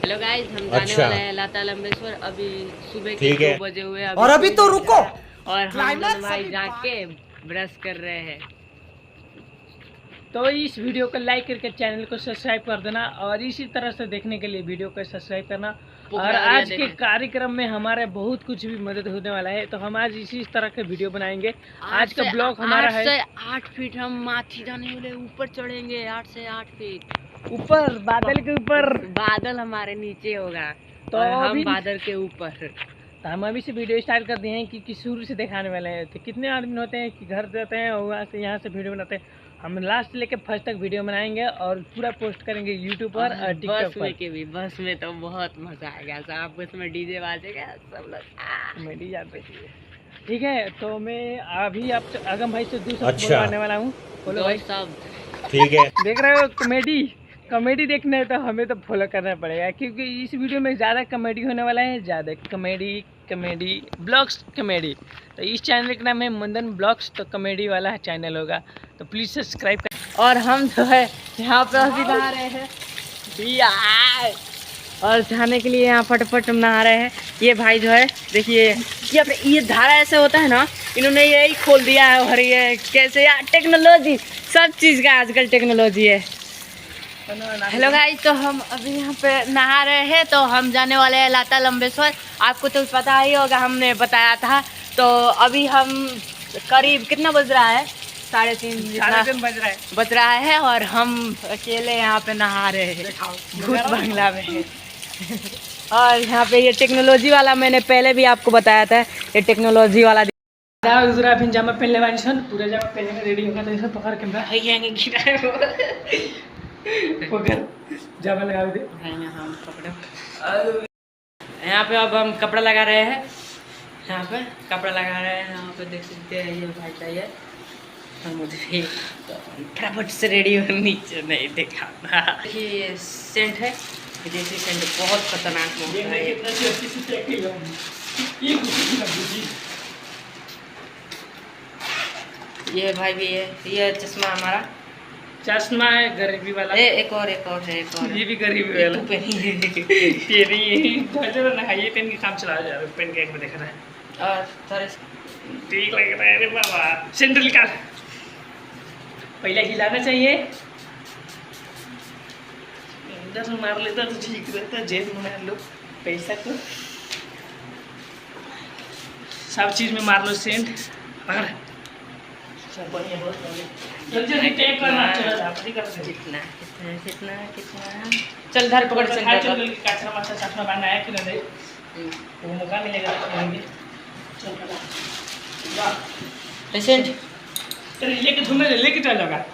Hello guys, हम जाने वाले हैं लाता लंबेश्वर। अभी सुबह के 2 बजे हुए और अभी तो रुको और हम दोनों भाई जाके ब्रश कर रहे हैं। तो इस वीडियो को लाइक करके चैनल को सब्सक्राइब कर देना और इसी तरह से देखने के लिए वीडियो को सब्सक्राइट करना। और आज के कार्यक्रम में हमारे बहुत कुछ भी मदद होने वाला है, तो हम आज इसी तरह के वीडियो बनाएंगे। आज का ब्लॉग हमारा है 8 से 8 फीट हम माथी जाने वाले, ऊपर चढ़ेंगे 8 से 8 फीट ऊपर, बादल के ऊपर। बादल हमारे नीचे होगा तो और हम बादल के ऊपर। तो हम अभी से वीडियो स्टार्ट कर दिए हैं कि शुरू से दिखाने वाले हैं। तो कितने आदमी होते हैं कि घर जाते हैं और वहाँ से यहाँ से वीडियो बनाते हैं। हम लास्ट लेके फर्स्ट तक वीडियो बनाएंगे और पूरा पोस्ट करेंगे यूट्यूब पर और टिकटॉक पर। के भी बस में तो बहुत मजा आएगा, सब उसमें डीजे बाजेगा, सब लोग कॉमेडी जाते हैं। ठीक है, तो मैं अभी आप अगम भाई से दूसरा बोलने वाला हूँ। बोलो भाई। सब ठीक है। देख रहे हो कॉमेडी देखना है तो हमें तो फॉलो करना पड़ेगा, क्योंकि इस वीडियो में ज़्यादा कॉमेडी होने वाला है, ज़्यादा कॉमेडी ब्लॉग्स कॉमेडी। तो इस चैनल का नाम है मंदन ब्लॉग्स, तो कॉमेडी वाला चैनल होगा, तो प्लीज़ सब्सक्राइब कर। और हम जो है यहाँ पे अभी नहा रहे हैं और जाने के लिए यहाँ फटाफट हम नहा रहे हैं। ये भाई जो है देखिए, ये धारा ऐसे होता है ना, इन्होंने यही खोल दिया है। और ये कैसे यार, टेक्नोलॉजी, सब चीज़ का आजकल टेक्नोलॉजी है। हेलो गाइस, तो हम अभी यहाँ पे नहा रहे हैं। तो हम जाने वाले हैं लाता लंबेश्वर। आपको तो पता ही होगा, हमने बताया था। तो अभी हम करीब कितना बज रहा है, 3:30 बज रहा है और हम अकेले यहाँ पे नहा रहे हैं भूत बंगला में। और यहाँ पे ये टेक्नोलॉजी वाला मैंने पहले भी आपको बताया था, ये टेक्नोलॉजी वाला फिर जामा पहनने वाली सन पूरा जामा पहनने में रेडी होगा। तो इसे पकड़ के पकड़ जामा लगा दे। हम पकड़ो। यहाँ पे अब हम कपड़ा लगा रहे हैं, यहाँ पे कपड़ा लगा रहे हैं। यहाँ पे देख सकते हैं, ये भाई चाहिए मुझे तो फटाफट से रेडी हो, नीचे नहीं देखा। ये सेंट है, विदेशी सेंट, बहुत खतरनाक है। ये भाई भी है, ये चश्मा हमारा चश्मा है गरीबी वाला। एक और है, ये भी गरीबी वाला। तू तेरी चलो ना, ये पेन के काम चला जा, पेन के एक में देखा था और थोड़े ठीक लग रहा है रे बाबा। सेंट्रल का पहले हिलाना चाहिए, इधर मार लेता तो ठीक रहता, जेब में मार लो पैसा को, सब चीज में मार लो सेंट। पकड़ सब बढ़िया, बहुत बढ़िया। जल्दी टेक करना, चल कितना चल घर पकड़ से चल, काचरा माचा चश्मा बांधना है कि नहीं, वो मौका मिलेगा तो करेंगे। चल पेशेंट तेरे लेके घूमे, लेके चल जाएगा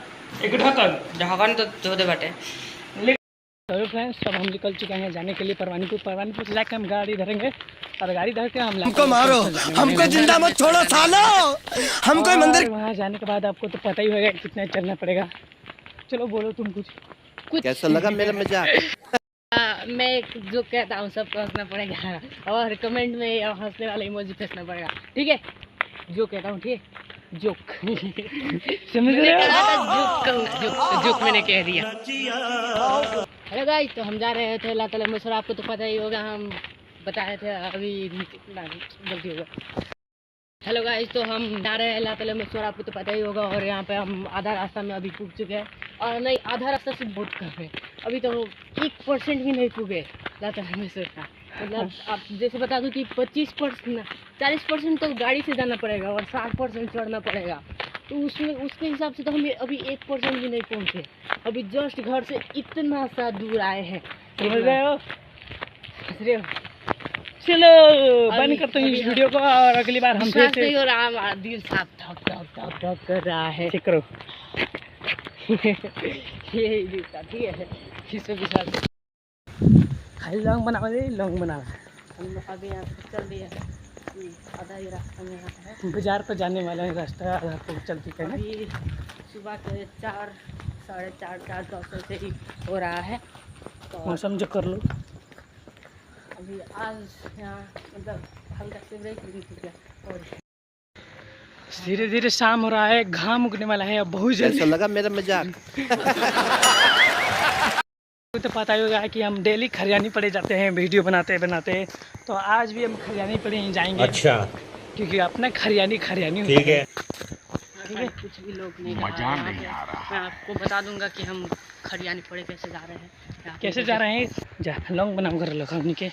एक ढक्कन तो धो दे बाटे। हेलो फ्रेंड्स, अब हम निकल चुके हैं जाने के लिए परवानीपुर से लाके हम गाड़ी धरेंगे और गाड़ी धर के हमको मारो, हमको जिंदा मत छोड़ो सालो, हमको मंदिर। वहाँ जाने के बाद आपको तो पता ही होगा कितना चलना पड़ेगा। चलो बोलो तुम कुछ कैसा लगा मेरा मजाक? मैं जो कहता हूँ सबको हंसना पड़ेगा और कमेंट में हंसने वाला इमोजी भेजना पड़ेगा, ठीक है? जो कहता हूँ, ठीक है? जोक समझ रहे हो? जोक मैंने कह दिया। हेलो गाइस, तो हम जा रहे थे लाता लंबेश्वर। आपको तो पता ही होगा, हम बताए थे, अभी गलती होगा। हेलो गाइस, तो हम जा रहे हैं लाता लंबेश्वर। आपको तो पता ही होगा और यहाँ पे हम आधा रास्ता में अभी पूछ चुके हैं, और नहीं, आधा रास्ता से बहुत कम है, अभी तो 1% भी नहीं पूगे लाता लंबेश्वर का। मतलब आप जैसे बता दूं कि 25%, 40% तो गाड़ी से जाना पड़ेगा और 60% चढ़ना पड़ेगा। तो उसमें उसके हिसाब से तो हम अभी 1% भी नहीं पहुँचे। अभी जस्ट घर से इतना सा दूर आए हैं, समझ रहे हो? चलो बंद करते हैं इस वीडियो को, और अगली बार हम फिर से। और दिल साफ धक कर रहा है, चेक करो। ये दिल का ठीक है, इसको भी साथ खाली लॉन्ग बना हम अभी यहाँ से चल दिया, आधा ही रास्ता में है। बाजार पर जाने वाला है रास्ता, आधा तो चल चुके हैं। अभी सुबह के 4, 4:30, 4:10 से ही हो रहा है। तो मौसम जो कर लो, अभी आज यहाँ मतलब हल्का से ब्रेक भी टूट गया और धीरे धीरे शाम हो रहा है, घाम उगने वाला है अब बहुत जल्दी। कैसा लगा मेरा मजाक? तो पता ही होगा कि हम डेली खरियानी पड़े जाते हैं वीडियो बनाते बनाते, तो आज भी हम खरियानी पड़े ही जाएंगे। अच्छा, क्योंकि अपना खरियानी ठीक है। कुछ भी लोग नहीं मजा नहीं आ रहा। मैं आपको बता दूंगा कि हम खरियानी पड़े कैसे जा रहे हैं। कैसे जा रहे हैं? जा लॉन्ग बनाम कर लो हमनी के।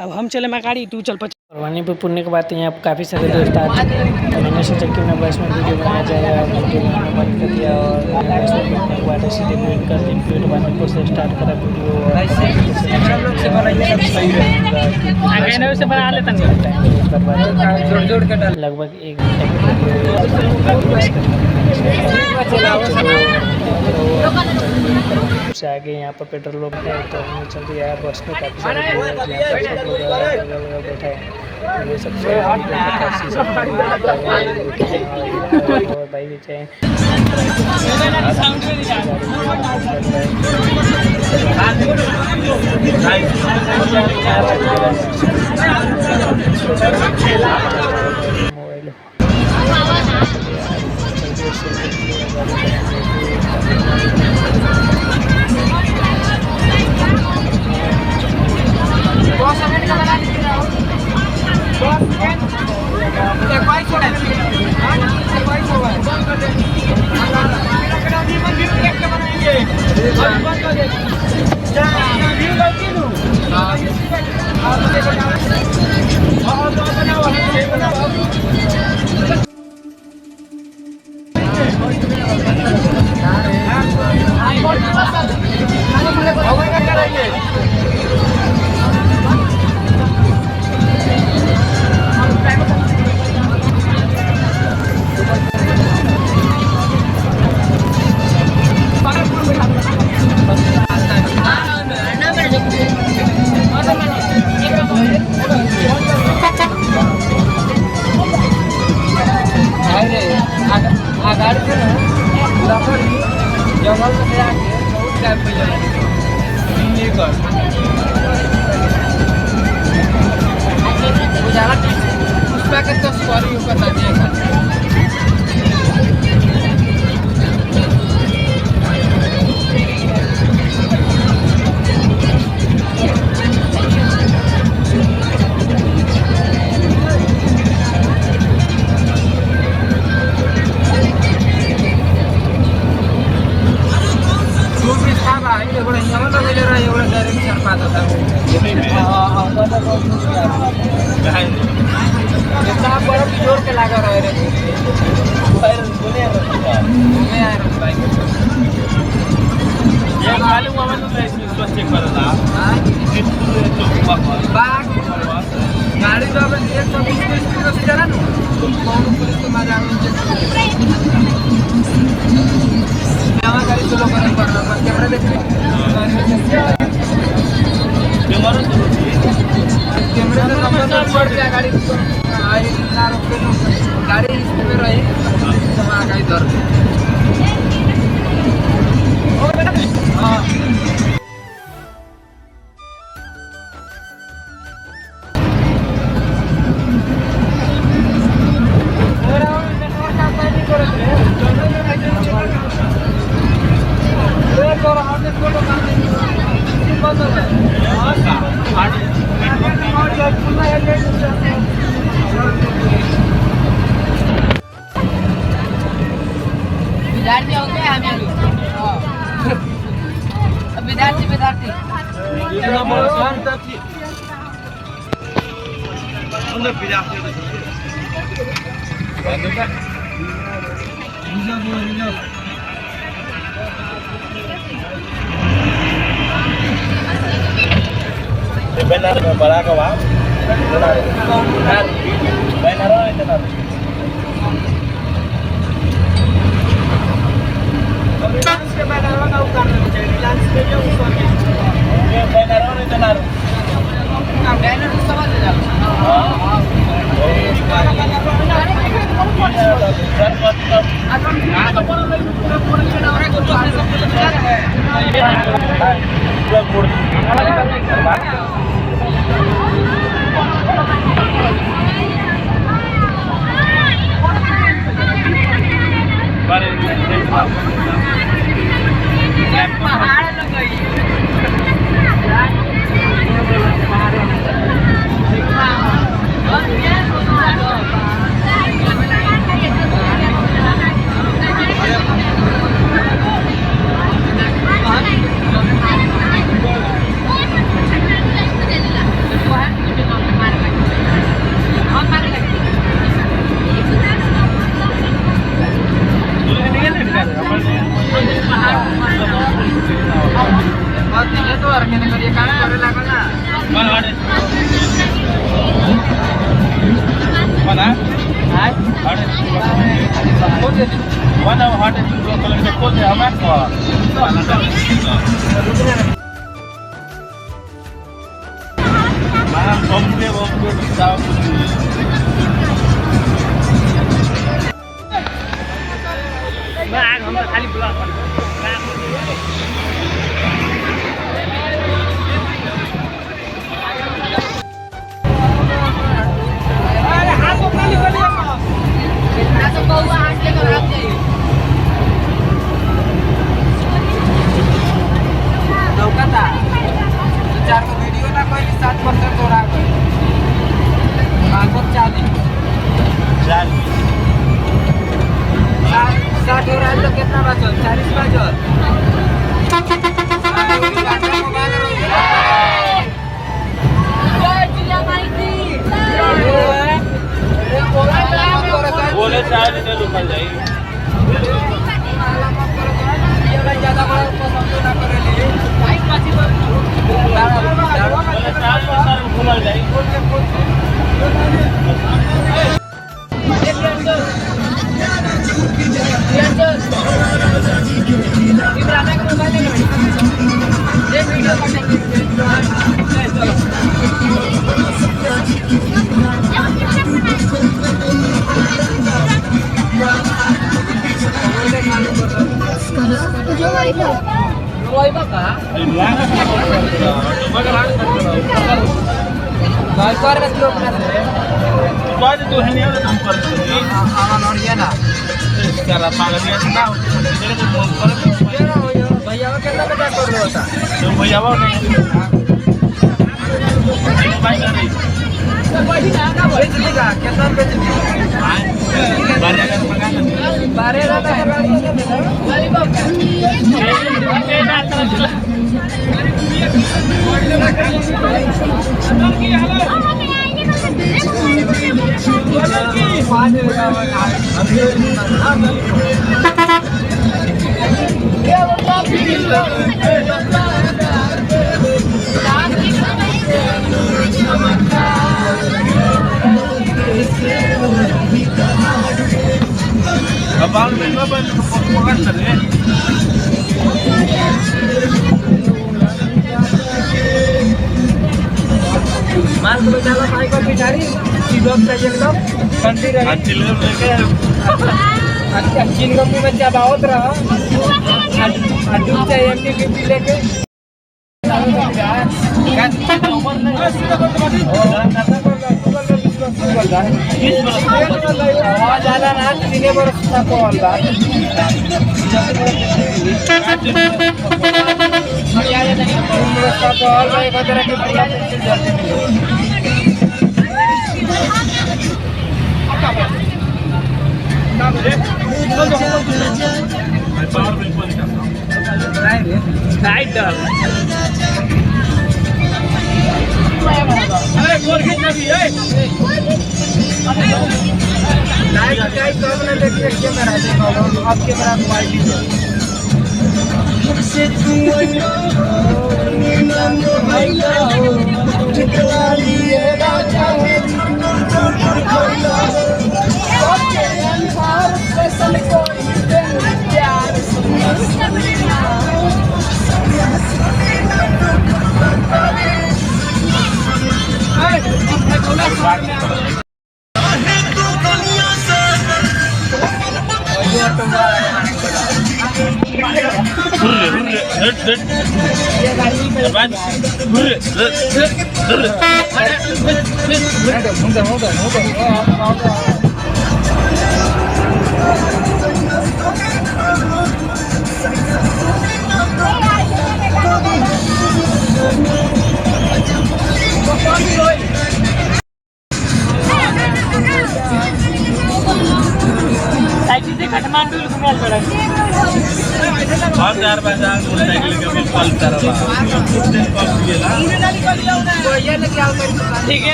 अब हम चले मकाड़ी, तू चल। परवानी पे पुण्य के बाद यहाँ काफ़ी सारे दोस्त आते हैं, तो मैंने सोचा कि मैं बस में वीडियो बनाया जाएगा। वीडियो बनाना बंद कर दिया और बस में बैठने के बाद सीधे वेट कर दिन पेट बनने से स्टार्ट करा वीडियो। बना लेता लगभग 1 घंटे से आगे यहाँ पर पेट्रोल पंप है, तो हम चल दिया है बस में। काफ़ी सारे बैठा है, ये सबसे और भाई बेचे हैं। मोबाइल गाड़ी जो अपन 120 स्पीड से चला ना, कौन पुलिस को मारा गाड़ी स्लो करना पड़ रहा। कैमरा देख कैमरा से नंबर पड़ गया गाड़ी गाड़ी इसमें रही तो वहाँ गाड़ी दर्द। हाँ विद्यार्थी हो गए हम विद्यार्थी बड़ा का हम तो खाली ब्लॉक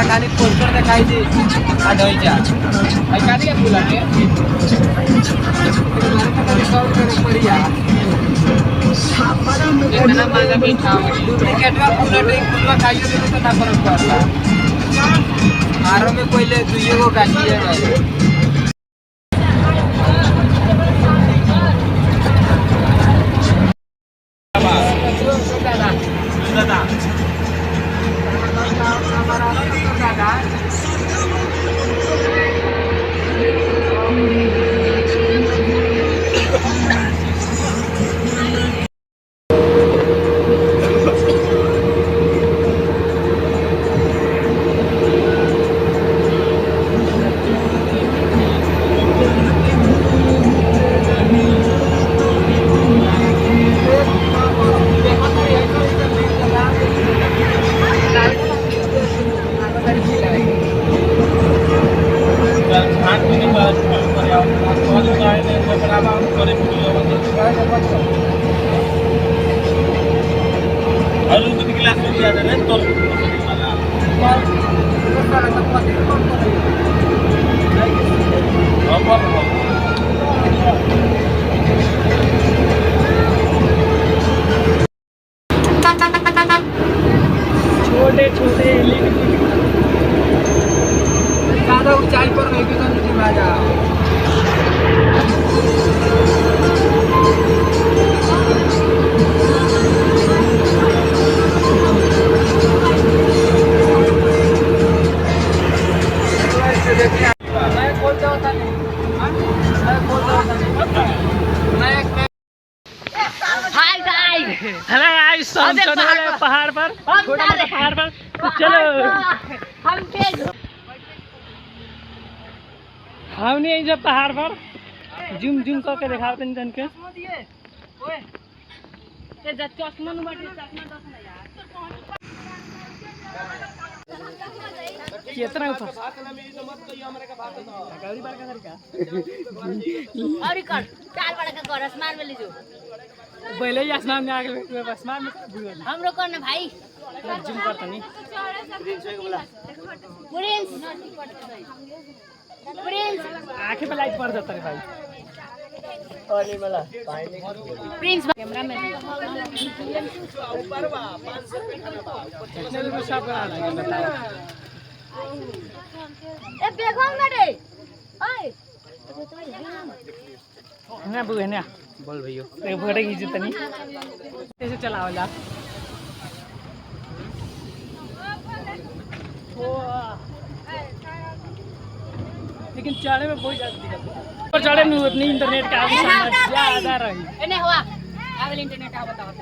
खाली पोस्टर दिखाई दे ढोइचा काटी के फूला के इतना महंगा मीठा डुप्लीकेटवा फूलवा खाइयो तो ना फर्क पड़ता आरो में पहले दुइयो गो गाछी है छोटे छोटे ज्यादा ऊंचाई पर नहीं कि नीचे में आ जा हाय गाइस हेलो गाइस हम चल रहे हैं पहाड़ पर छोटा मोटा पहाड़ पर चलो हम तेज हम नहीं जब पहाड़ पर जूम जूम करके दिखाते हैं तन के ओए ते चश्मा न बाटे चश्मा दस ना यार कितना ऊपर और कर चार बड़ा का कर आसमान में ले जो पहले ही आसमान में आगे आसमान में हम लोग करना भाई जूम करता नहीं प्रिंस आंखें पे लाइट पड़ जाता है भाई प्रिंस कैमरा में चलो सब बना लेंगे बताओ ए बेगम बेटे ओए ना बुए ना बोल भैया एक फोटो खींच तनी कैसे चलाओ ला लेकिन चढ़े में बहुत ज्यादा दिक्कत है और चढ़े में उतनी इंटरनेट का ज्यादा रही एने हुआ आवेल इंटरनेट आ बताओ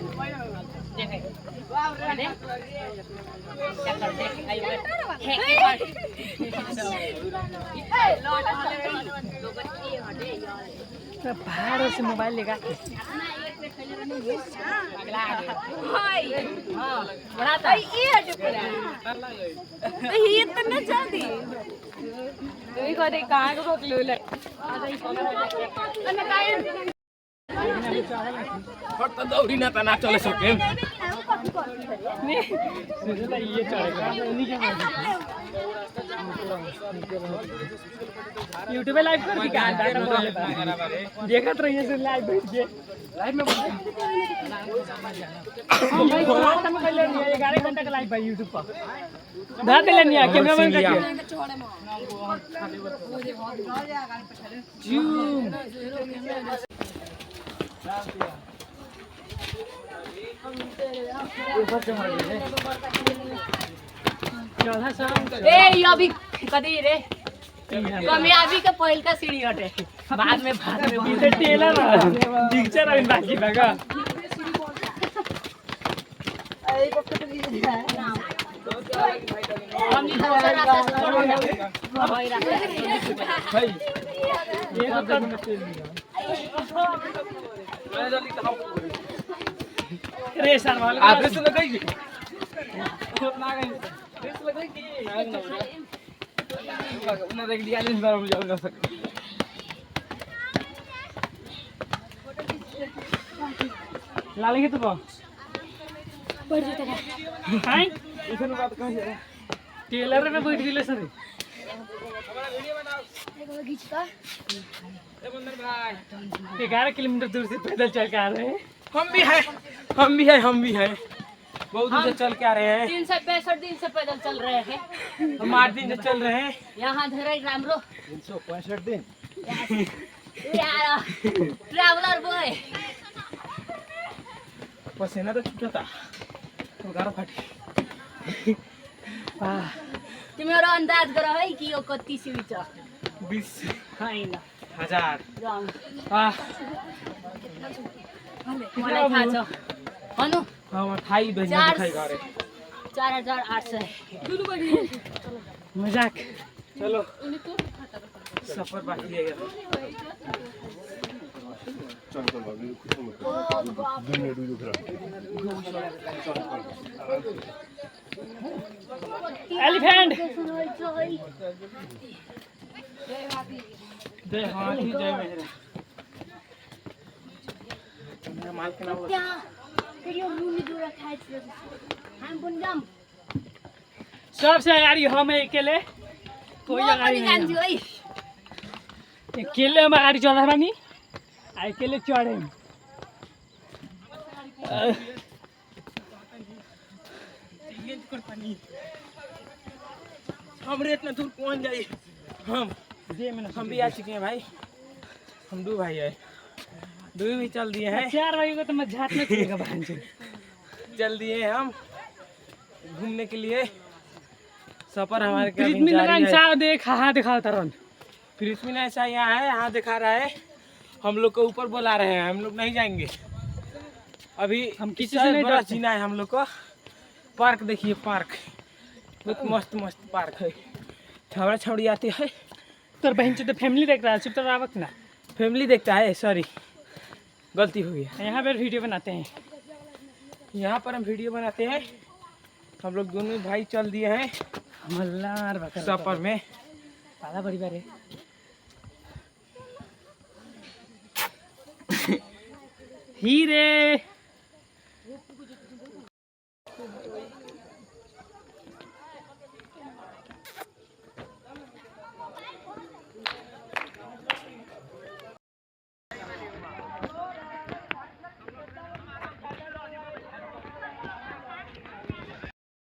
देखे देख कर देख आई तो बाहर से मोबाइल लेगा बड़ा था ये हट पूरा ये इतना जल्दी तू ही कदे कहां को रोक लो ले फट दौड़ी ना तना चले सके ये चढ़ेगा यूट्यूब पे लाइव कर दिखा देखत रहिए से लाइव बैठ के लाइव में हम भाई रात में पहले 11 घंटा का लाइव भाई यूट्यूब पर धा दे लेनी है कैमरा बंद करके जूम चौथा शाम ए ये अभी कदी रे कामयाबी का पहल का सीढ़ी हटे बाद में इधर टेलर पिक्चर है बाकी लगा हम नहीं दूसरा रास्ता से छोड़ो भाई रास्ता भाई ये तो रेसर वाला आगे से लगाई ना गई रेस लगाई की उन्हें देख लिया इस बार हम जा सकते लालेंगे तो हाय टेलर में बैठ गेले सर 11 किलोमीटर दूर से पैदल चल के आ रहे हैं। हम भी हैं बहुत दूर से चल के आ रहे हैं। 365 दिन से पैदल चल रहे हैं। हम 8 दिन से चल रहे हैं। यहाँ धरे रामरो 365 दिन ट्रैवलर बॉय पसीना तो छूटा था तो गारा फाटी तिम्रो अंदाज गर है कि यो कति सिडी छ 20 हैन 1000 जाम मलाई थाहा छ अनु हम थाई बहिनी दिखाई गरे 4800 मजाक चलो सफर बाकी है एलिफेंट जय हाथी जय मेहरा मेरा माल के नाम फेरि यो मुनि दुरा खाइछ हम पनि जाम सबसे अगाडि हम अकेले कोही अगाडि जान्छु है अकेले हम अगाडि चढ्दा पनि अकेले चढे हमरे इतना दूर कौन जाए हम भी आ चुके हैं भाई। हम 2 भाई है 2 भी चल दिए हैं 4 बजे को तो मैं झाट में चलेगा बहन से चल दिए हैं हम घूमने के लिए। सफर हमारे का प्रीतमी नारायण साहब देख हाँ दिखाओ तरन पृथ्वी ऐसा यहाँ है यहाँ दिखा रहा है। हम लोग को ऊपर बुला रहे हैं हम लोग नहीं जाएंगे अभी। हम किसी से नहीं बड़ा डरते। जीना है हम लोग को। पार्क देखिए पार्क बहुत मस्त मस्त पार्क है। छावड़ा छावड़ी आती है तोर बहन से तो फैमिली देख रहा है चुप आवक ना फैमिली देखता है सॉरी गलती हो गई। यहाँ पर वीडियो बनाते हैं यहाँ पर हम वीडियो बनाते हैं। हम लोग दोनों भाई चल दिए हैं मल्लार बकर सफर में। पाला बड़ी बारे हीरे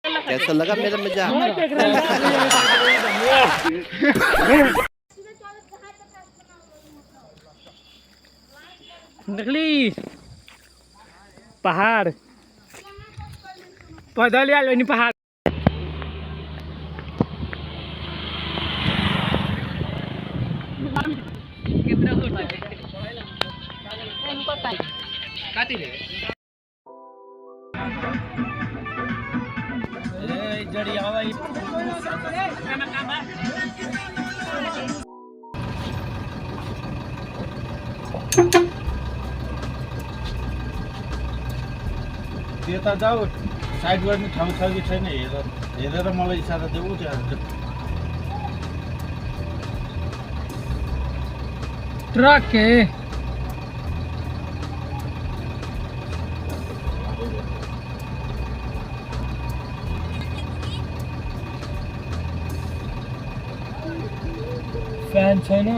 कैसा लगा मेरा मजाक? नकली पहाड़ पैदल आल बनी पहाड़ त्यता जाऊ साइड गर्ने ठाउँ छ कि छैन हेरेर मलाई इसारा देऊ त्यहाँ ट्रक है फैन छैन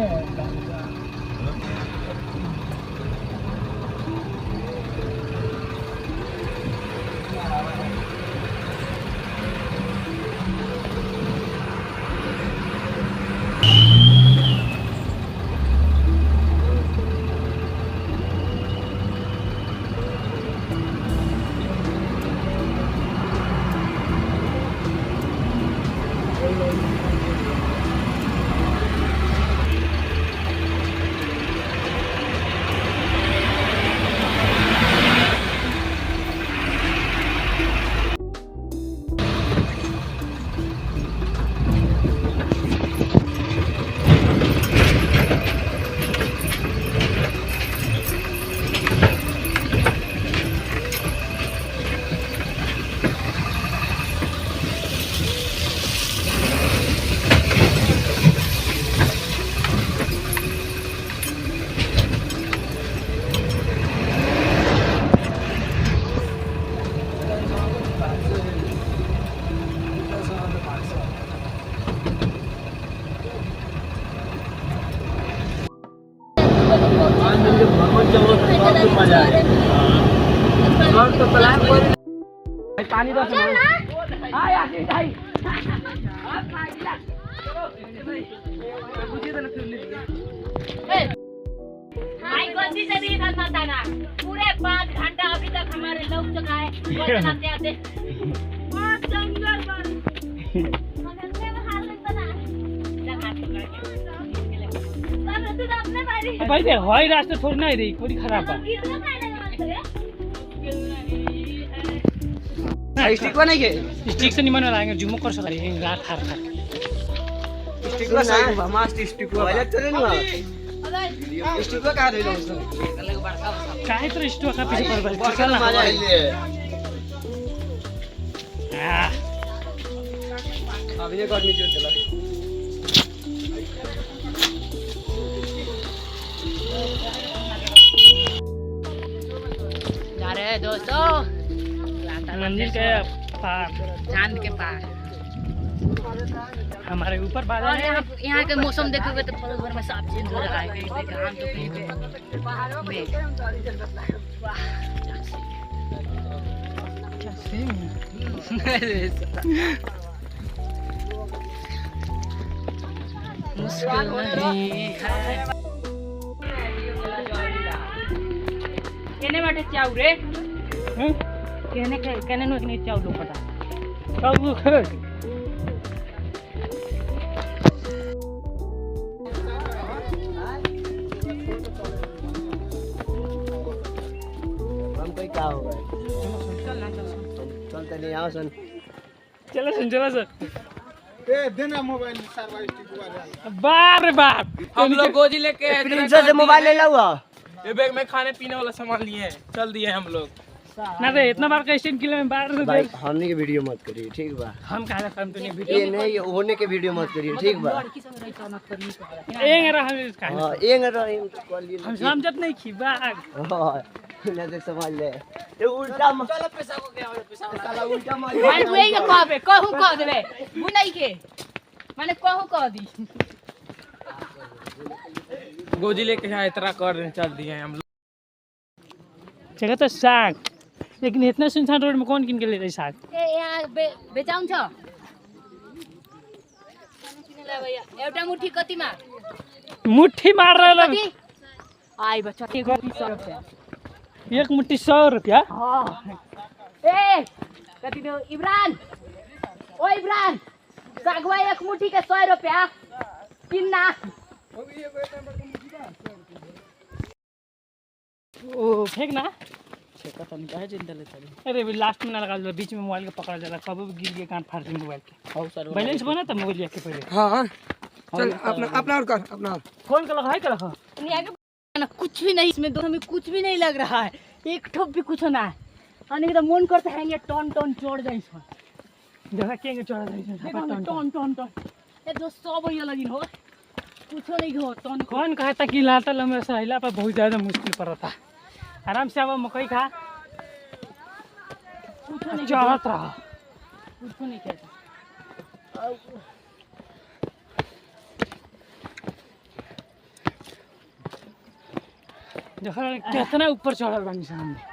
खूब मजा आएगा। और तो प्लान कोई पानी दो भाई गलती से भी इधर मत आना। पूरे 5 घंटा अभी तक हमारे लोग चुका है आते आते भाई देख हवाई रास्ते थोड़ी ना रही थोड़ी खराब है। स्टिक बनाई के स्टिक से नहीं मन लाएंगे जुमो कर सकते हैं रात खार खार स्टिक का सही बा मस्त स्टिक बा पहले चले ना स्टिक का दे दो काहे तो स्टो का पीछे पर बस चल मजा आइले अभी ये गर्मी जोर चला जा रहे हैं दोस्तों मंदिर के पार चांद के पार। हमारे ऊपर बादल और है। यहाँ के मौसम देखोगे तो पल भर में साफ चेंज हो रहा है। कहीं पे घाम तो कहीं पे मेघ। मुश्किल नहीं है। केने बाटे चाउ रे हैं? केने नो इतनी चाउ लो पता सब वो खड़े हम कोई क्या होगा चलते नहीं आओ सन चलो सर ए देना मोबाइल सारा स्टिक वाला बार बार हम लोग गोजी लेके प्रिंसेस से मोबाइल ले लाऊंगा ये बैग में खाने पीने वाला सामान लिए हैं, चल दिए हम लोग। ना रे इतना बार का स्टैंड किलो में बार से भाई हमने के वीडियो मत करिए ठीक बा हम काहे काम तो नहीं वीडियो ये नहीं होने के वीडियो मत करिए ठीक बा एंग रहा हम काहे हां ये रहा हम समझत नहीं खी बाग हां ना देख समझ ले ये उल्टा चलो पैसा को गया पैसा साला उल्टा मार भाई वे के कहबे कहू कह देबे मुनई के माने कहू कह दी। गोजी लेके यहाँ इतना कर चल दिए हैं हम लोग। जगह तो साग लेकिन इतना सुनसान रोड में कौन किन के ले रही साग ए यहाँ बेचाउँ छ किनेला भैया एउटा मुठी कतिमा मुट्ठी मार रहा कति आई बच्चा के गति 100 रुपैया एक मुट्ठी 100 रुपया हां ए कति दो इब्रान ओ इब्रान सागवा एक मुठी के 100 रुपैया किन्ना ओ फेंक ना फेंका नहीं काहे चिंता लेता है। अरे भी लास्ट में ना लगा लो बीच में मोबाइल का पकड़ा जाला कब भी गिर के कान फाड़ दे मोबाइल के हां सर बैलेंस बना था मोबाइल के पहले हां चल अपना और कर अपना फोन का लगा है क्या लगा नहीं आगे ना कुछ भी नहीं इसमें दो हमें कुछ भी नहीं लग रहा है एक ठोप भी कुछ ना है आने के तो मन करता है ये टन टन चढ़ जाए इसमें जगह के चढ़ा दे टन टन टन टन ये जो सब ये लगिन हो कुछ नहीं हो टन कौन कहता कि लाता लंबे सहिला पर बहुत ज्यादा मुश्किल पड़ता आराम से अब मकई खा कुछ नहीं चढ़त रहा कुछ नहीं कहता देखा कितना ऊपर चढ़ल बानी सामने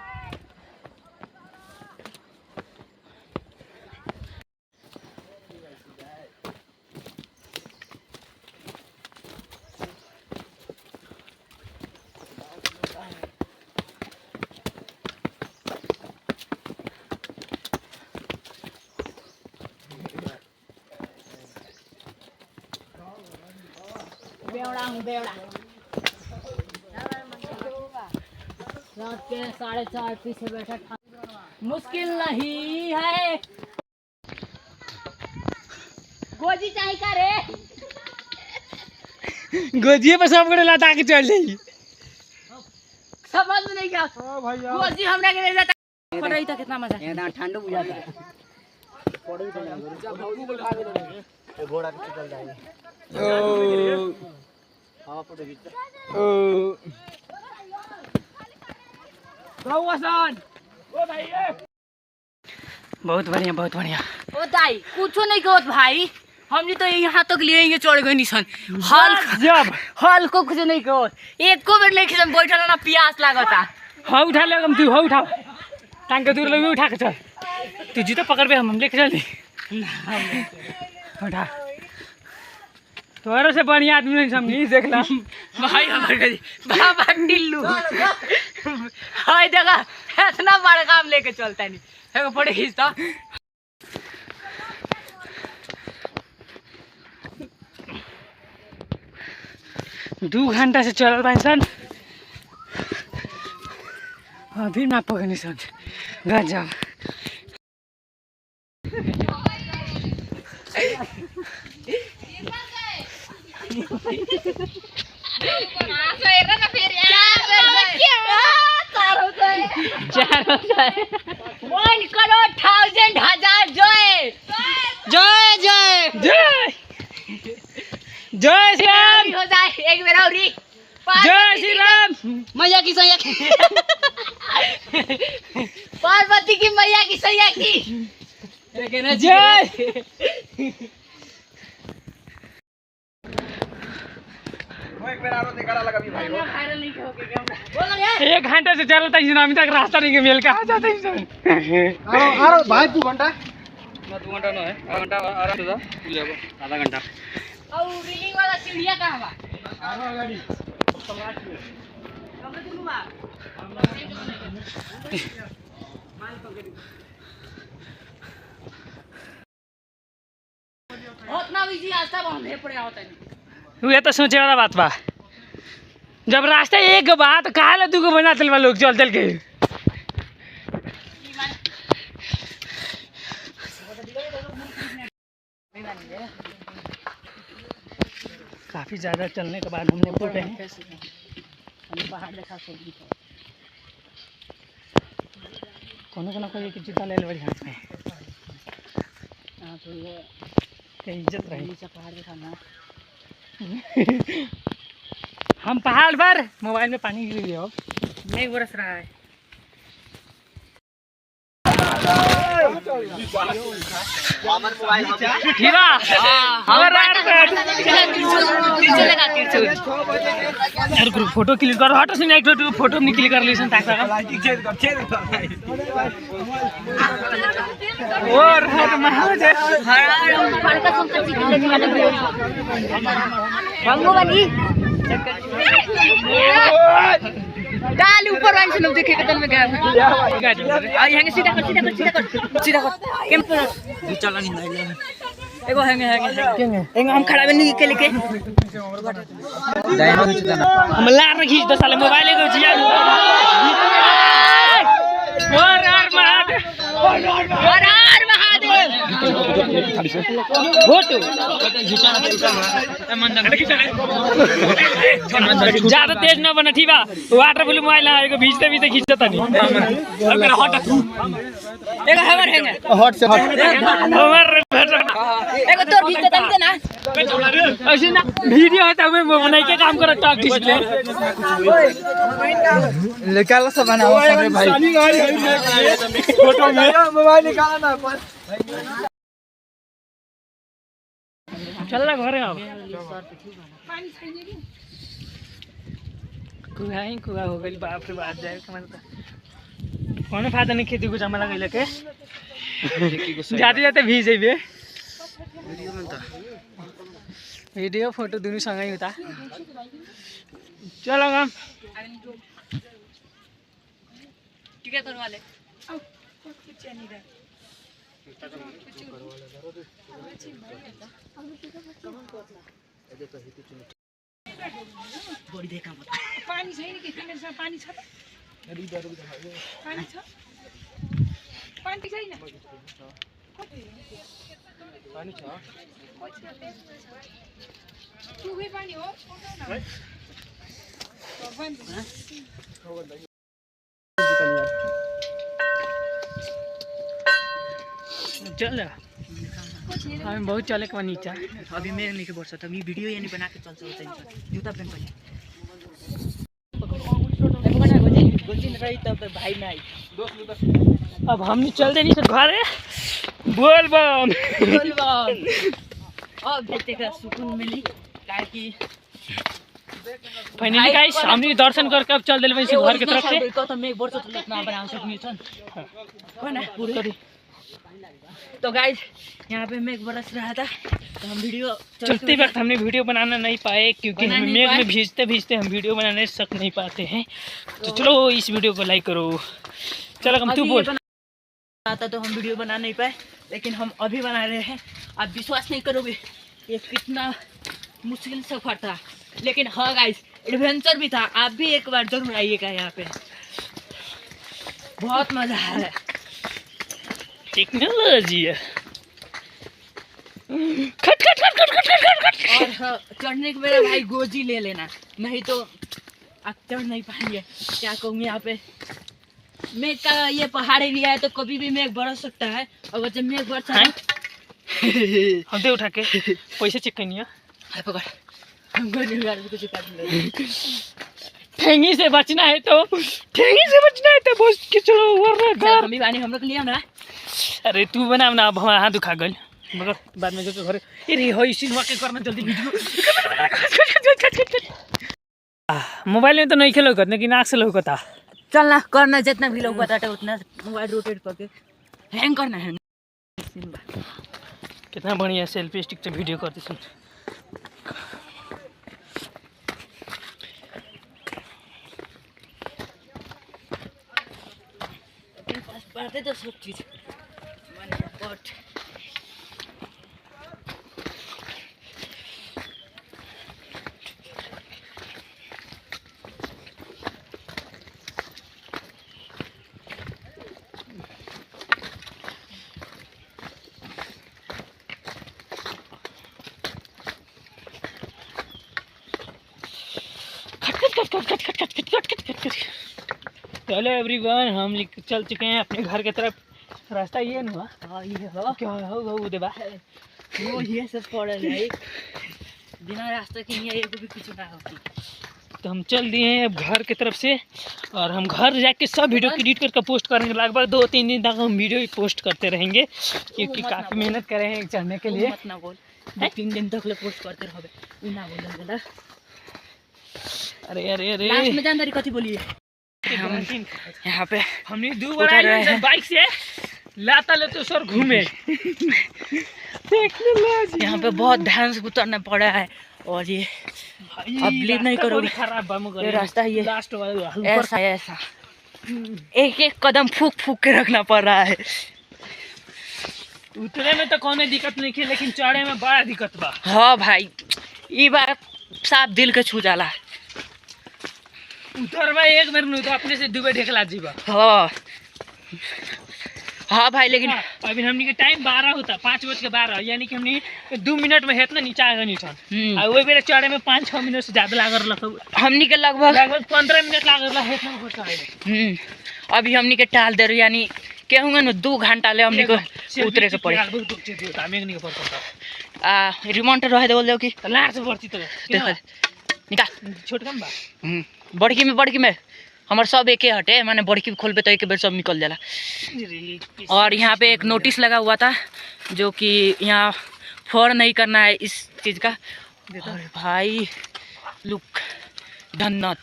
बेवड़ा हूँ बेवड़ा रात के 4:30 पीछे बैठा मुश्किल नहीं है गोजी चाहिए का रे गोजिए पर सब करे लाता के चल जाई समझ में नहीं क्या गोजी हमरा के नहीं जाता पड़ रही था कितना मजा ये ना ठंड बुझाता है घोड़ा के चल जाएंगे हां फोटो खींच बहुत बढ़िया बहुत बढ़िया ओ दाई कुछो नहीं कहत भाई हमने तो यहाँ तक लिए ये चढ़ गए निशन हल जब हल को कुछ नहीं कहत एको बेर लेके हम बैठल ना प्यास लागता हाँ उठा ले हम, तू हाँ उठा टांग के दूर लगे उठा के चल, तू जूता पकड़ पे हम लेके चल उठा। तोरे से बढ़िया आदमी नहीं समझी, देख ला भाई हमारे बाबा टिल्लू हाय देखा इतना बड़ा काम लेके चलता नहीं है, फोटो खींचता। 2 घंटा से चल रहा इंसान, अभी ना पकड़ने सन गजब। जय श्री राम हो जाए एक बेर और जय श्री राम मैया की सैया की पार्वती की मैया की सैया की जय। एक घंटे से चलता है अभी तक रास्ता नहीं मिल, कहाँ जाता है भाई 2 घंटा 2 घंटा ना है, आधा घंटा आराम से जा, मिल जाएगा आधा घंटा। और रीलिंग वाला सीढ़िया कहाँ बा? उतना भी जी रास्ता बांधे पड़े होता है। ये तो सोचे वाला बात बा, जब रास्ता एक बात कहा ला 2 बना चल लोग चल चल के। काफी ज्यादा चलने के बाद हमने पहुंचे हैं पहाड़ देखा कोनो कोई एक जूता ले ले हाथ में, तो ये इज्जत रही। नीचे पहाड़ दिखाना हम पहाड़ पर मोबाइल में पानी गिर गया, नहीं बरस रहा है। ठीक है यार ग्रुप फोटो क्लिक कर हट से एक फोटो नहीं क्लिक कर ली सन ताका और हट महाराज डाल ऊपर वाले से लोग देखे कतल में गया आ यहां सीधा कर केम पर चला नहीं ना एगो हैंगे एगो हम खड़ा बनी के लेके हम लार खींच दो साले मोबाइल को जिया और महादेव फोटो ज्यादा तेज ना बना, ठीक बा वाटर प्रूफ मोबाइल आएगा भीजते भीजते खींचता नहीं। एगो हमर हैंगे हट से हट हमार एगो तोर भीतर दम दे ना ऐसे ना वीडियो होता है मैं बनाई के काम करो टॉक खींच ले निकाल सब बनाओ सब भाई फोटो में मोबाइल निकाला ना चल ना घरे आओ कुआ हो गई बाप रे बाप जाए कौन फायदा नहीं खेती को जमा लगा लेके जाते जाते भीज जाइए वीडियो फोटो दोनों संग ही होता। चलो हम टिकट करवा ले बड़ी देखा मत पानी छैन के तिम्रो सँग पानी छ त पानी छ पानी छैन पानी छ चुहे पानी हो चल हमें बहुत चले के नीचा अभी मेरे नहीं के वर्ष त मी वीडियो यानी बना के चल्छ होतै जूता पेन पनि रही तब भाई में आई अब हम नहीं चलते नहीं सर घर बोल बम अब भेटे का सुकून मिली ताकि फाइनली गाइस हमनी दर्शन करके अब चल देले वैसे घर के तरफ से। तो मैं एक वर्ष तक ना बना सकनी छन है ना पूरी। तो गाइस यहाँ पे मेघ बरस रहा था तो हम वीडियो चलते वक्त हमने वीडियो बनाना नहीं पाए क्योंकि हम मेघ में भीजते भीजते हम वीडियो बनाने सक नहीं पाते हैं। तो चलो इस वीडियो को लाइक करो। चलो हम तू बोल। आता तो हम वीडियो बना नहीं पाए लेकिन हम अभी बना रहे हैं। आप विश्वास नहीं करोगे ये कितना मुश्किल सफर था लेकिन हाँ गाइस एडवेंचर भी था। आप भी एक बार जरूर आइएगा यहाँ पे बहुत मजा है। टेक्नोलॉजी है। खट खट खट खट खट खट खट। और हाँ, चढ़ने के मेरा भाई गोजी ले लेना नहीं तो आप चढ़ नहीं पाएंगे। क्या कहूँ यहाँ पे मेघ का ये पहाड़ एरिया है तो कभी भी मेघ बरस सकता है। और जब मेघ बरसा है हम दे उठा के पैसे चेक करनी है। पकड़ हमको कुछ ठेंगी से बचना है तो बस के चलो वरना घर। हम भी पानी हम लोग लिया ना। अरे तू बना ना अब हमारा हाथ दुखा गल मगर बाद में जो घर अरे हो इसी वाके करना जल्दी वीडियो। मोबाइल में तो नहीं खेलो करने की नाक से लोग था। चलना करना जितना भी लोग बताते उतना मोबाइल रोटेट करके हैंग करना है। कितना बढ़िया सेल्फी स्टिक से वीडियो करती सुन। बातें तो सब चीज बट चलो एवरीवन हम चल चुके हैं अपने घर की तरफ। रास्ता ये ना हाँ ये हो क्या हो देबा वो ये सब पड़े है बिना रास्ते के नहीं भी कुछ ना होती। तो हम चल दिए हैं अब घर की तरफ से और हम घर जाके सब वीडियो एडिट करके पोस्ट करेंगे। लगभग 2-3 दिन तक हम वीडियो पोस्ट करते रहेंगे क्योंकि काफ़ी मेहनत कर रहे हैं चढ़ने के लिए। मत ना बोल 2-3 दिन तक पोस्ट करते रहोगे ना बोल। अरे अरे अरे लास्ट में जानकारी कथी बोलिए हम यहाँ पे हमने 2 बार बाइक से लाता ले तो सर घूमे। यहाँ पे बहुत ध्यान से उतरना पड़ा है और ये अब बिलीव नहीं करोगे खराब ये रास्ता ये लास्ट ऐसा ऐसा एक एक कदम फूक फूक के रखना पड़ रहा है। उतरे में तो कौन दिक्कत नहीं है लेकिन चढ़े में बड़ा दिक्कत बा। हाँ भाई ये बात साफ दिल के छू जाला। उतरवा एक बार नहीं तो अपने से दुबे ढेकला जीवा। हाँ भाई लेकिन अभी हमनी के टाइम 12 होता 5:12 यानी कि हमनी 2 मिनट में हेतना नीचे आ गए नीचे और वही बेरे चढ़े में 5-6 मिनट से ज्यादा लाग रहा। हमनी के लगभग 15 मिनट लाग रहा हेतना होता है। अभी हमनी के टाल दे रही यानी कहूँगा ना 2 घंटा ले हमनी को उतरे के पड़े। रिमोट रहे दे कि लार से बढ़ती तो देख निकाल छोटका में बा बड़की में हमार सब एके हटे माने बड़की खोलबे तो एक बेर सब निकल जाला। और यहाँ पे एक नोटिस लगा हुआ था जो कि यहाँ फॉर नहीं करना है इस चीज़ का। और भाई लुक धन्नत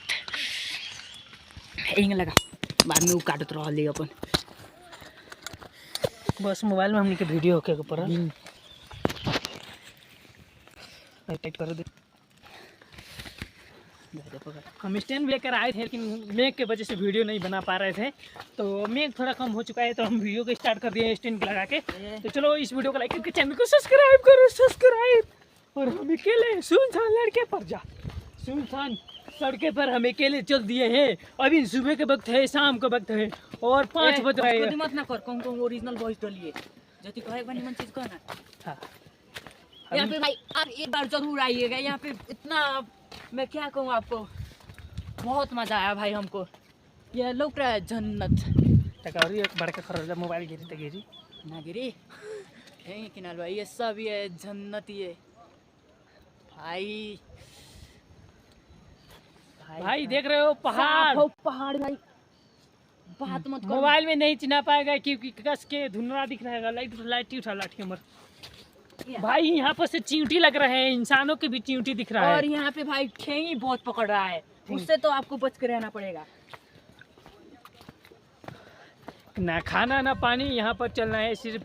इंग लगा बाद में वो काटत रहा अपन बस मोबाइल में हमने के वीडियो होके ऊपर टाइट कर दे। हम स्टैंड लेकर आए थे लेकिन मेघ के वजह से वीडियो नहीं बना पा रहे थे तो मेघ थोड़ा कम हो चुका है तो हम वीडियो को स्टार्ट कर दिए स्टैंड लगा के। तो चलो इस वीडियो को लाइक करके चैनल को सब्सक्राइब करो और हम अकेले सुनसान लड़के पर जा सुनसान सड़के पर हम अकेले चल दिए हैं। अभी सुबह के वक्त है शाम के वक्त है और 5 बज रहे हैं। मत ना कर कौन ओरिजिनल वॉइस डालिए जति कहे बनी मन चीज कहना। हाँ यहाँ पे भाई आप एक बार जरूर आइएगा यहाँ पे इतना मैं क्या कहूँ आपको बहुत मजा आया भाई हमको। यह लोग रहा है जन्नत टकावरी एक बड़का खरोजा मोबाइल गिरी तो गिरी ना गिरी यही किनाल भाई ये सब ये जन्नत ये भाई भाई देख रहे हो पहाड़ पहाड़ भाई बात मत करो। मोबाइल में नहीं चिन्हा पाएगा क्योंकि कस के धुंधला दिख रहा है। लाइट उठा लाठी हमार भाई यहाँ पर से चींटी लग रहे हैं, इंसानों के भी चींटी दिख रहा और है। यहाँ पे भाई ठेंगी बहुत पकड़ रहा है, उससे तो आपको बच के रहना पड़ेगा। ना खाना ना पानी, यहाँ पर चलना है, सिर्फ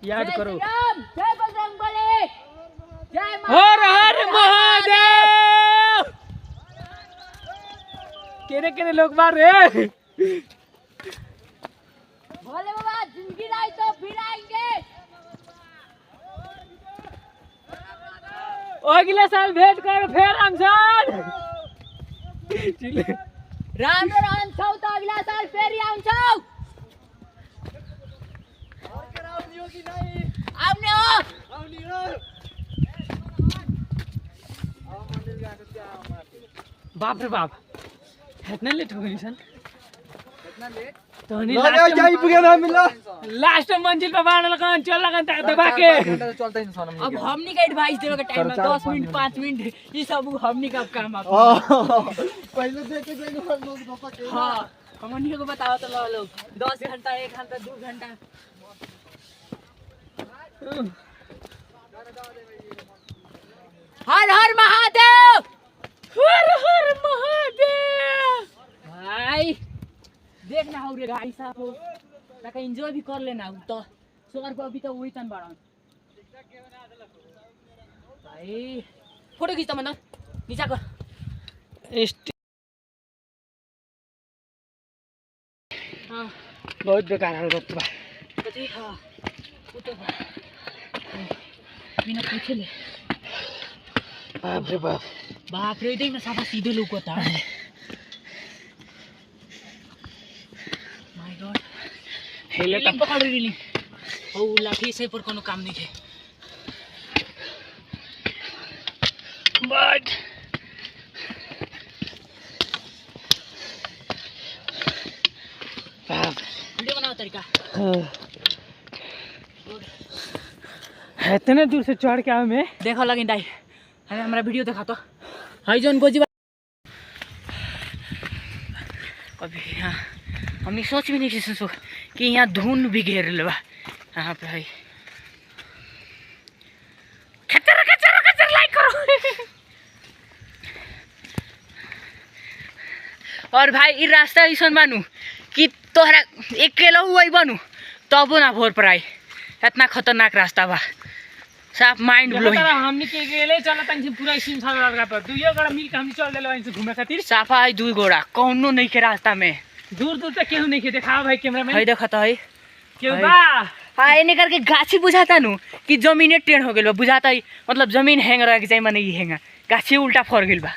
याद जय करो। श्री राम, जय बजरंगबली, जय हर हर महादेव। केरे केरे लोग मार रहे। भोले बाबा जिंदगी लाई तो फिर आएंगे। अगले साल भेंट कर फिर हम सब। राम राम छौ तो अगला साल फेरि आउँछौ। आउने हो। बाप रे बाप, इतना लेट हो गई सन। तो लास्ट मंजिल पे बाण लगा चल लगा दबा के। अब हमनी का एडवाइस देवे का टाइम में 10 मिनट 5 मिनट ये सब हमनी का काम आप पहले देखे जाएंगे। हाँ हमनी को बताओ तो लोग 10 घंटा 1 घंटा 2 घंटा। हर हर महादेव, हर हर महादेव। भाई देखना हो रे गाड़ी साहब हो ताकि एंजॉय भी कर लेना हो तो स्वर्ग अभी तो वही तन बाड़ा भाई। फोटो खींचता मतलब नीचा कर। हाँ बहुत बेकार हाल होता बा। कथी हाँ वो तो बिना पूछे ले। बाप रे बाप, बाप रे देख ना साफा सीधे लोग होता है। माय गॉड हेले पकड़ रही ओ लाठी से पर कोनो काम नहीं है। बट बाप वीडियो बनाओ तरीका इतने दूर से चढ़ के आवे में। देखो लगिन दाई हमें हमारा वीडियो देखा तो हाई जोन गोजी अभी यहाँ हमने सोच भी नहीं सोचो कि यहाँ धुन भी घेर लेवा यहाँ पे है। खच्चर खच्चर खच्चर लाइक करो। और भाई ये रास्ता ऐसा बानू कि तोहरा अकेला हुआ बनू तब ना भोर पर आई। इतना खतरनाक रास्ता बा, साफ माइंड ब्लोइंग। हमनी के गेले चला तंग से पूरा सीन साल लगा पर तू ये गड़ा मिल के हमनी चल देले वहीं से घूमे खातिर। साफा है 2 घोड़ा कौनो नहीं के रास्ता में, दूर दूर तक केहू नहीं के देखा भाई कैमरा में। है देखा तो है केहू बा हाँ एने करके गाछी बुझाता नु कि जमीने टेढ़ हो गेल बा बुझाता है। मतलब जमीन हैंग रह के चाहिए माने ये हैंग गाछी उल्टा फर गेल बा।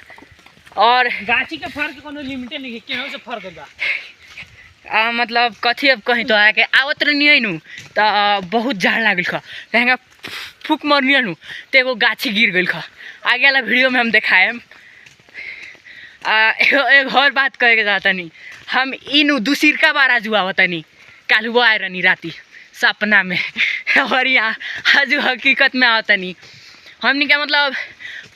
और गाछी के फर्क कोनो लिमिटे नहीं है, केहू से फर्क बा। मतलब कथी अब कहीं तो आके आवत रहनी है नु तो बहुत झाड़ लागल खा हैंगा फूक मरनी नु तो एगो गाछी गिर गई खा। आगे वाला वीडियो में हम दिखाएम। एक और बात कहे के चाहता नहीं हम इन दूसर का बार आज हुआ नहीं कालू वो आए रहनी राती सपना में और यहाँ आज हकीकत में आता नहीं। हमनी क्या मतलब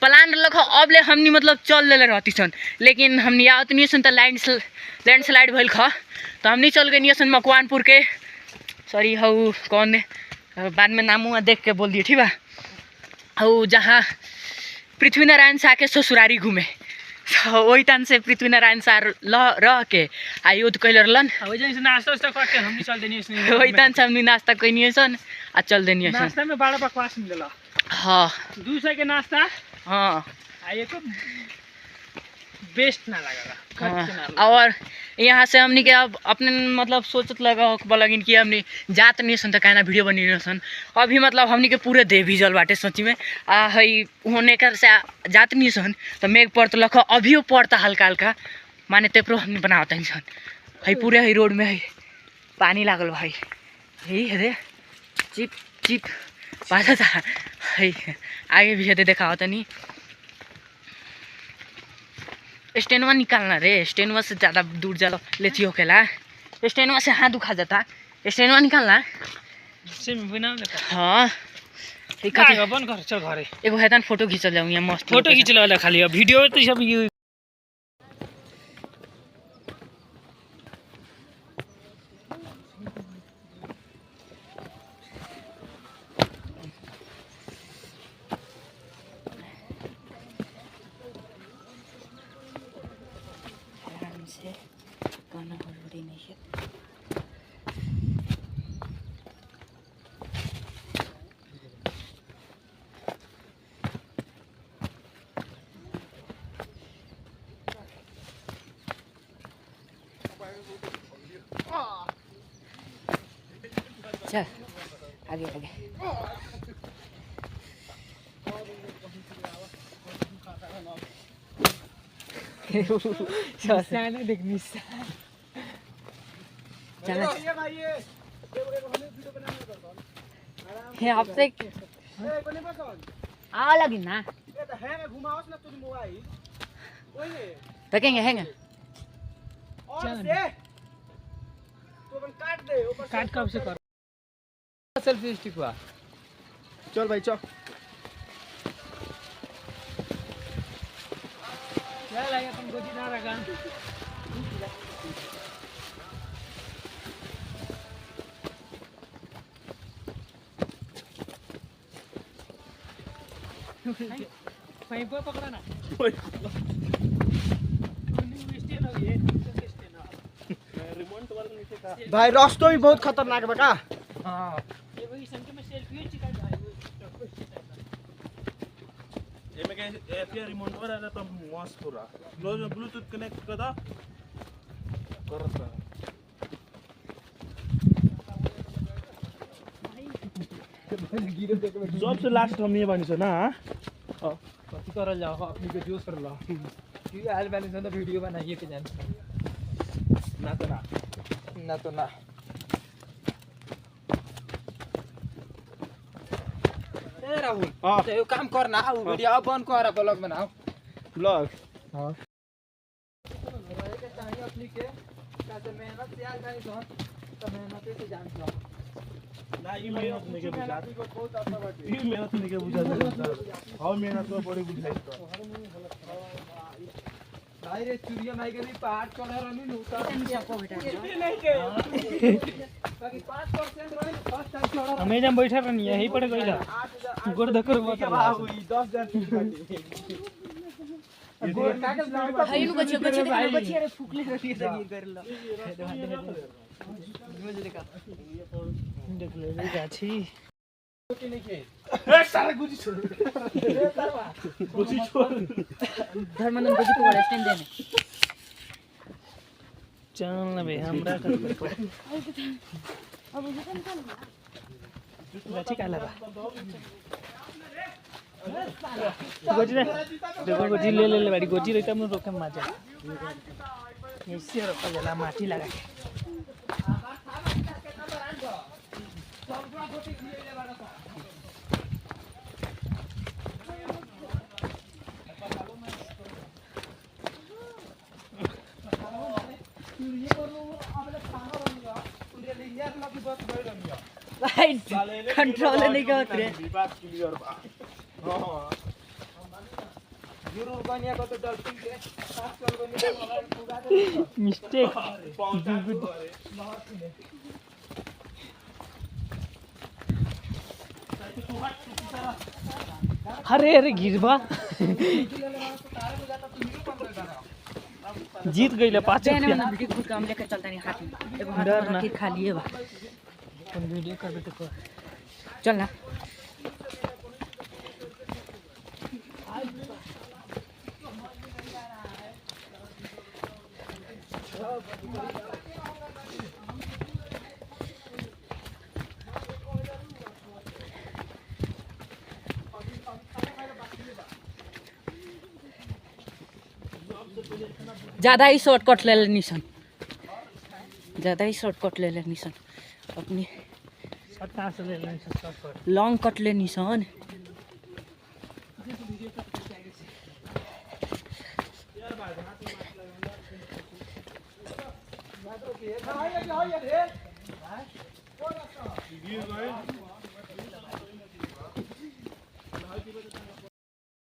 प्लान रख अब ले हमनी मतलब चल ले रहती सन लेकिन हमनी आवत नहीं सन तो लैंडस्लाइड भइल खा तो हमनी चल गई सन मकवानपुर के सॉरी हऊ कौन बाद में नाम हुआ देख के बोल दिए ठीक बा। हऊ जहाँ पृथ्वीनारायण शाह के ससुरारी घूमे वही तन से पृथ्वीनारायण शाह रह के आ युद्ध कैले रहलन। नाश्ता उस्ता करके हमनी चल देनी वही तन से हमनी नाश्ता कैनी सन आ चल देनी सन। नाश्ता में बड़ा बकवास मिलेला। हाँ 200 के नाश्ता हाँ ये तो बेस्ट ना लगेगा। और यहाँ से हमनी के अब अपने मतलब सोचत लगा लगिन कि हमनी जात नहीं सन तो कहना वीडियो बनी सन। अभी मतलब हमनी के पूरे देह भिजल बाटे सची में हई होने कर से जात नहीं सन तो मेघ पड़त लख अभियो पड़ता हल्का हल्का माने तेपरो हमनी बनावता नहीं सन। हई पूरे हई रोड में हई पानी लागल भाई यही है चिप चिप बाजा था हई आगे भी है देखा होता नहीं। स्टेनवा निकालना रे स्टेनवा से ज़्यादा दूर ज़्यादा लेती हो खेला स्टेनवा से हाथ दुखा जाता स्टेनवा निकालना से बिना देता। हाँ ठीक है बंद कर चल घरे एगो हैतन फोटो खींचल जाऊँ यहाँ मस्त फोटो खींच ले खाली वीडियो तो सब ये चल आगे आगे चल आपसे आ लगी ना रखेंगे हैंगे काट कब से कर सेल्फी स्टिक हुआ चल भाई चल चल आगे तुम गोदी ना रखा पाइप पकड़ा ना भाई रास्ता भी बहुत खतरनाक बा का ये वही संख्या में सेल्फी चिकन एमे के एफिया रिमोट वर आला तो मस्त पूरा क्लोज में ब्लूटूथ कनेक्ट कदा करता सबसे लास्ट हम ये बनी छ ना कथी करल जाओ अपनी के जोश कर लो की आइल बैलेंस तो वीडियो बनाइए के जान ना तो ना ना तो ना ए राहुल हां तो काम करना वीडियो अब बंद कर ब्लॉग बनाओ ब्लॉग हां के चाहिए अपनी के कैसे मेहनत से आज नहीं तो मेहनत से जान लो ना ई मेहनत नहीं के बुझा ई मेहनत नहीं के बुझा हां मेहनत में बड़ी बुझाई तो भाई रे चुरिया माई के भी पहाड़ चढ़ा रहनी नु नहीं के बाकी 5% रही फर्स्ट टाइम चढ़ा हमें जब बैठा रहनी यही पड़े गइला गोड़ धकर मत बाबू 10,000 गोड़ काटे भाई नु बच्चे बच्चे बच्चे फुकले रही गिर कर लो देख ले गाछी ए सारा गुजी छोड़ गुजी छोड़ धर्मनंदन को जी को स्टैंड देने चल ना बे हमरा कर गाछी काला बा गोजी रे देखो गोजी ले बाड़ी गोजी रे तम रोके माजा ऐसे रोका जला माटी लगा के कंट्रोल नहीं करते रे विवाद क्लियर बा हां जरूर बनिया को तो डॉल्फिन के साथ चल बनिया पूरा दे मिस्टेक अरे अरे गिरबा जीत गइले 5 रुपया वीडियो खुद काम लेकर चलता नहीं हाथ में एगो हाथ डर में ना। रख के खा लिए बा अपन वीडियो करबे तो कर चल ना ज़्यादा ही शॉर्टकट ले लेनी सन ज़्यादा ही शॉर्टकट ले लेनी सन अपनी कहाँ से ले लें सब लॉन्ग कट लेनी सन